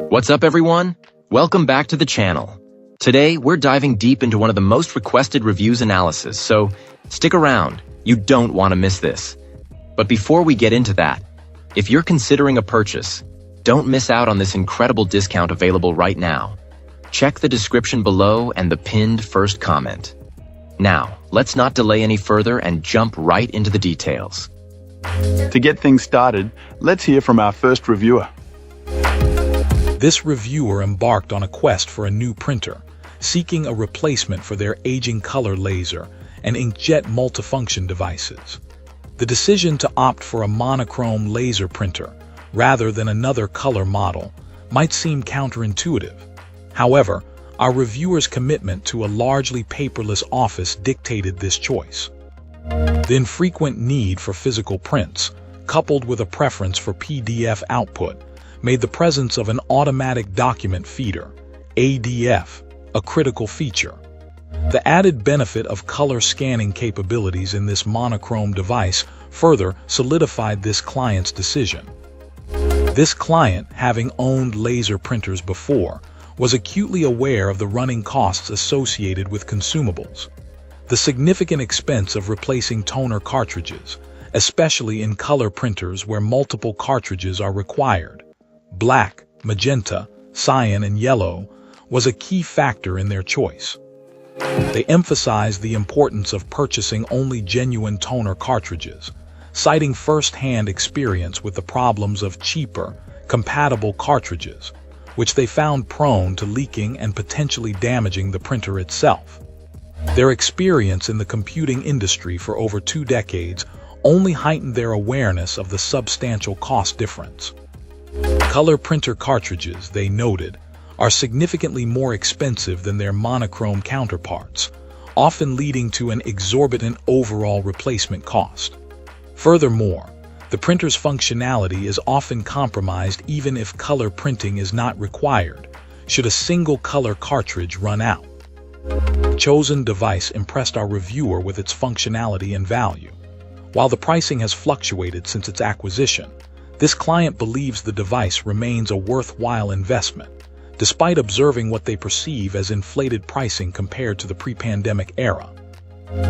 What's up, everyone? Welcome back to the channel. Today, we're diving deep into one of the most requested reviews analysis, so stick around. You don't want to miss this. But before we get into that, if you're considering a purchase, don't miss out on this incredible discount available right now. Check the description below and the pinned first comment. Now, let's not delay any further and jump right into the details. To get things started, let's hear from our first reviewer. This reviewer embarked on a quest for a new printer, seeking a replacement for their aging color laser and inkjet multifunction devices. The decision to opt for a monochrome laser printer rather than another color model might seem counterintuitive. However, our reviewer's commitment to a largely paperless office dictated this choice. The infrequent need for physical prints, coupled with a preference for PDF output, made the presence of an automatic document feeder, ADF, a critical feature. The added benefit of color scanning capabilities in this monochrome device further solidified this client's decision. This client, having owned laser printers before, was acutely aware of the running costs associated with consumables. The significant expense of replacing toner cartridges, especially in color printers where multiple cartridges are required, black, magenta, cyan, and yellow, was a key factor in their choice. They emphasized the importance of purchasing only genuine toner cartridges, citing first-hand experience with the problems of cheaper, compatible cartridges, which they found prone to leaking and potentially damaging the printer itself. Their experience in the computing industry for over 2 decades only heightened their awareness of the substantial cost difference. Color printer cartridges, they noted, are significantly more expensive than their monochrome counterparts, often leading to an exorbitant overall replacement cost. Furthermore, the printer's functionality is often compromised even if color printing is not required, should a single color cartridge run out. The chosen device impressed our reviewer with its functionality and value. While the pricing has fluctuated since its acquisition, this client believes the device remains a worthwhile investment, despite observing what they perceive as inflated pricing compared to the pre-pandemic era.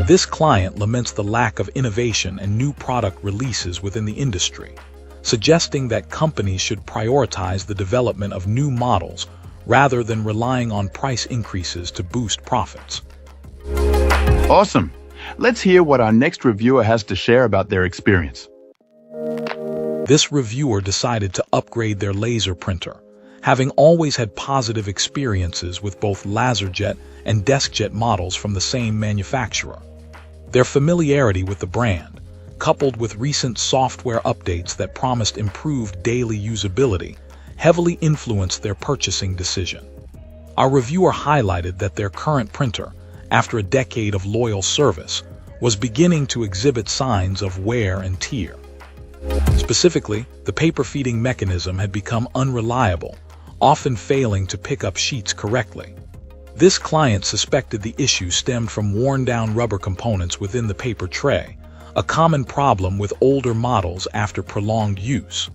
This client laments the lack of innovation and new product releases within the industry, suggesting that companies should prioritize the development of new models rather than relying on price increases to boost profits. Awesome! Let's hear what our next reviewer has to share about their experience. This reviewer decided to upgrade their laser printer, having always had positive experiences with both LaserJet and DeskJet models from the same manufacturer. Their familiarity with the brand, coupled with recent software updates that promised improved daily usability, heavily influenced their purchasing decision. Our reviewer highlighted that their current printer, after a decade of loyal service, was beginning to exhibit signs of wear and tear. Specifically, the paper feeding mechanism had become unreliable, often failing to pick up sheets correctly. This client suspected the issue stemmed from worn-down rubber components within the paper tray, a common problem with older models after prolonged use.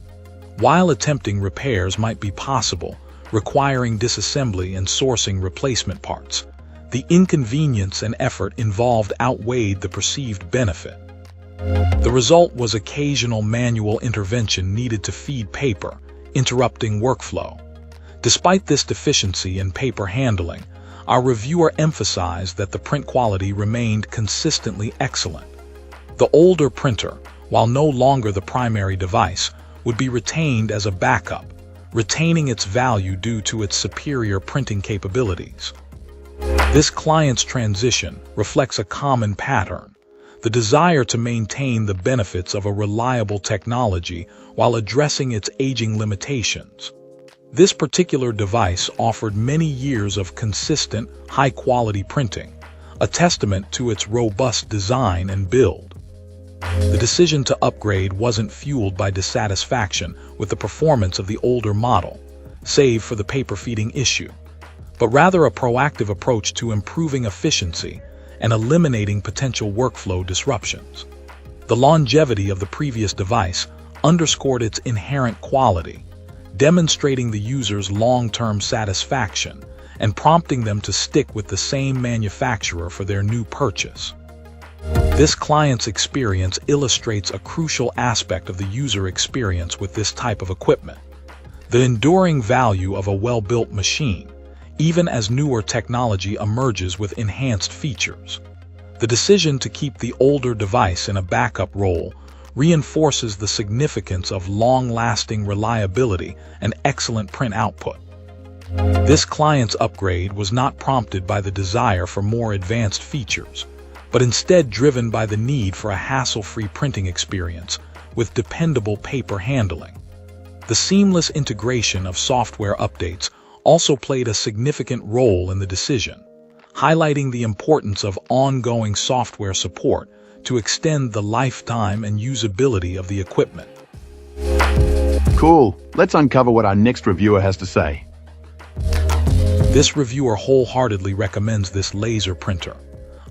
While attempting repairs might be possible, requiring disassembly and sourcing replacement parts, the inconvenience and effort involved outweighed the perceived benefit. The result was occasional manual intervention needed to feed paper, interrupting workflow. Despite this deficiency in paper handling, our reviewer emphasized that the print quality remained consistently excellent. The older printer, while no longer the primary device, would be retained as a backup, retaining its value due to its superior printing capabilities. This client's transition reflects a common pattern: the desire to maintain the benefits of a reliable technology while addressing its aging limitations. This particular device offered many years of consistent, high-quality printing, a testament to its robust design and build. The decision to upgrade wasn't fueled by dissatisfaction with the performance of the older model, save for the paper feeding issue, but rather a proactive approach to improving efficiency and eliminating potential workflow disruptions. The longevity of the previous device underscored its inherent quality, demonstrating the user's long-term satisfaction and prompting them to stick with the same manufacturer for their new purchase. This client's experience illustrates a crucial aspect of the user experience with this type of equipment: the enduring value of a well-built machine, even as newer technology emerges with enhanced features. The decision to keep the older device in a backup role reinforces the significance of long-lasting reliability and excellent print output. This client's upgrade was not prompted by the desire for more advanced features, but instead driven by the need for a hassle-free printing experience with dependable paper handling. The seamless integration of software updates also played a significant role in the decision, highlighting the importance of ongoing software support to extend the lifetime and usability of the equipment. Cool. Let's uncover what our next reviewer has to say. This reviewer wholeheartedly recommends this laser printer.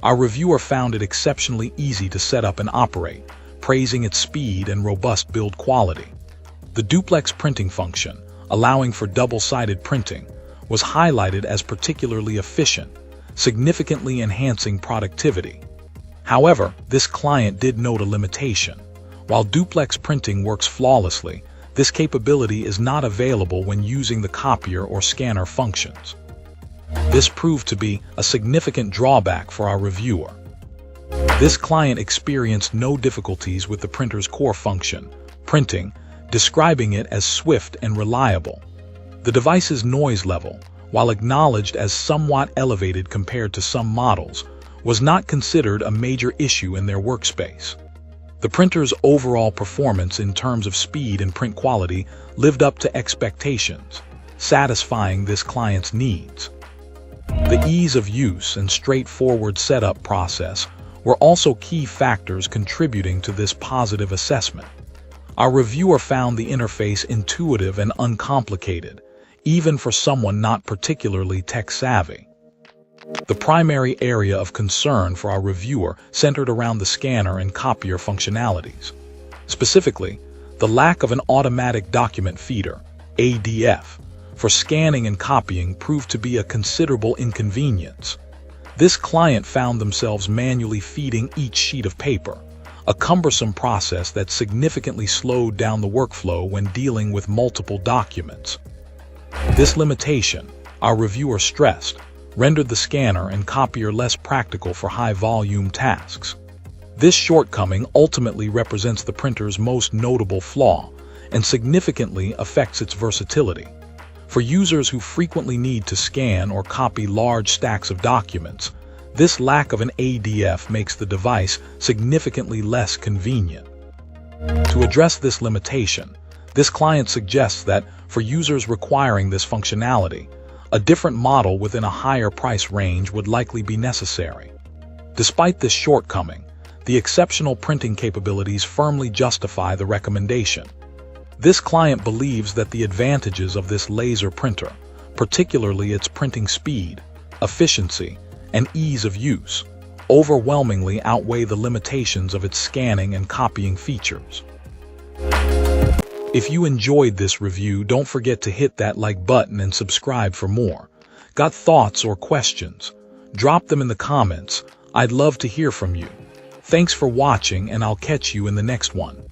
Our reviewer found it exceptionally easy to set up and operate, praising its speed and robust build quality. The duplex printing function, allowing for double-sided printing, was highlighted as particularly efficient, significantly enhancing productivity. However, this client did note a limitation. While duplex printing works flawlessly, this capability is not available when using the copier or scanner functions. This proved to be a significant drawback for our reviewer. This client experienced no difficulties with the printer's core function, printing, describing it as swift and reliable. The device's noise level, while acknowledged as somewhat elevated compared to some models, was not considered a major issue in their workspace. The printer's overall performance in terms of speed and print quality lived up to expectations, satisfying this client's needs. The ease of use and straightforward setup process were also key factors contributing to this positive assessment. Our reviewer found the interface intuitive and uncomplicated, even for someone not particularly tech-savvy. The primary area of concern for our reviewer centered around the scanner and copier functionalities. Specifically, the lack of an automatic document feeder, ADF, for scanning and copying proved to be a considerable inconvenience. This client found themselves manually feeding each sheet of paper, a cumbersome process that significantly slowed down the workflow when dealing with multiple documents. This limitation, our reviewer stressed, rendered the scanner and copier less practical for high-volume tasks. This shortcoming ultimately represents the printer's most notable flaw and significantly affects its versatility. For users who frequently need to scan or copy large stacks of documents, this lack of an ADF makes the device significantly less convenient. To address this limitation, this client suggests that, for users requiring this functionality, a different model within a higher price range would likely be necessary. Despite this shortcoming, the exceptional printing capabilities firmly justify the recommendation. This client believes that the advantages of this laser printer, particularly its printing speed, efficiency, and ease of use, overwhelmingly outweigh the limitations of its scanning and copying features. If you enjoyed this review, don't forget to hit that like button and subscribe for more. Got thoughts or questions? Drop them in the comments. I'd love to hear from you. Thanks for watching, and I'll catch you in the next one.